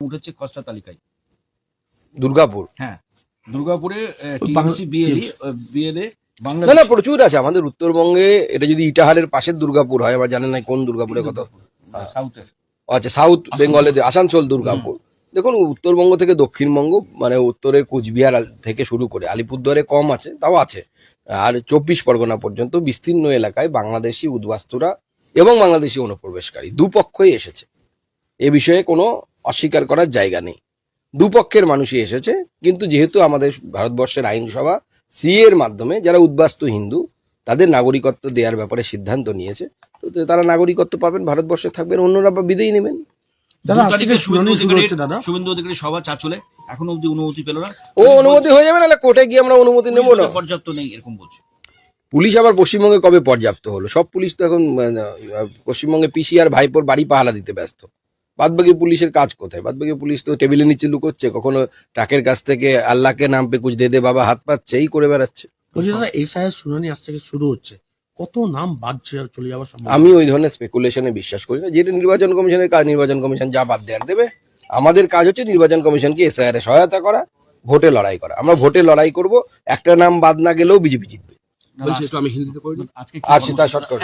উঠেছে খসড়া তালিকায়। দুর্গাপুর। হ্যাঁ, দুর্গাপুরে বিএলএ না বাংলাদেশ। না, প্রচুর আছে আমাদের উত্তরবঙ্গে। এটা যদি ইটাহারের পাশের দুর্গাপুর হয়, আমার জানেন না কোন দুর্গাপুরের কথা। সাউথের। আচ্ছা, সাউথ বেঙ্গলে আসানসোল দুর্গাপুর। দেখুন, উত্তরবঙ্গ থেকে দক্ষিণবঙ্গ, মানে উত্তরের কুচবিহার থেকে শুরু করে আলিপুরদুয়ারে কম আছে, তাও আছে, আর 24 পরগনা পর্যন্ত বিস্তীর্ণ এলাকায় বাংলাদেশি উদ্বাস্তুরা এবং বাংলাদেশি অনুপ্রবেশকারী দুপক্ষই এসেছে। এ বিষয়ে কোনো অস্বীকার করার জায়গা নেই, দুপক্ষের মানুষই এসেছে। কিন্তু যেহেতু আমাদের ভারতবর্ষের আইনসভা সিএ এর মাধ্যমে যারা উদ্বাস্তু হিন্দু তাদের নাগরিকত্ব দেওয়ার ব্যাপারে সিদ্ধান্ত নিয়েছে, তো তারা নাগরিকত্ব পাবেন, ভারতবর্ষে থাকবেন, অন্যরা বিদেয়ী নেবেন। দাদা আজ থেকে শুনানি শুরু হচ্ছে দাদা। শুভেন্দু অধিকারী সভা চাচলে এখনো অবধি অনুমতি পেল না। ও অনুমতি হয়ে যাবে, না কোর্টে গিয়ে আমরা অনুমতি নেবো না। পর্যাপ্ত নেই এরকম বলছে পুলিশ। আবার পশ্চিমবঙ্গে কবে পর্যাপ্ত হলো? সব পুলিশ তো এখন পশ্চিমবঙ্গে পিসি আর ভাইপোর বাড়ি পাহারা দিতে ব্যস্ত। বাদবাকি পুলিশের কাজ কোথায়? বাদবাকি পুলিশ তো টেবিলের নিচে লুকোচ্ছে, কখনো ট্রাকের কাছ থেকে আল্লাহকে নাম পে কুছ দে দে বাবা হাত পাচ্ছে, এই করে বেড়াচ্ছে। বলছি দাদা, এই সাহেব শুনানি আজ থেকে শুরু হচ্ছে, কত নাম বাদ চলে যাওয়ার সম্ভাবনা? আমি ওই ধরনের স্পেকুলেশনে বিশ্বাস করি না। যেটা নির্বাচন কমিশনের কাজ, নির্বাচন কমিশন যা বাদ দেওয়ার দেবে। আমাদের কাজ হচ্ছে নির্বাচন কমিশনকে এসআইআর এ সহায়তা করা, ভোটে লড়াই করা। আমরা ভোটে লড়াই করব, একটা নাম বাদ না গেলেও বিজেপি জিতবে। বলছি একটু আমি হিন্দিতে করি। আজকে আচ্ছা, তা শর্ট করে।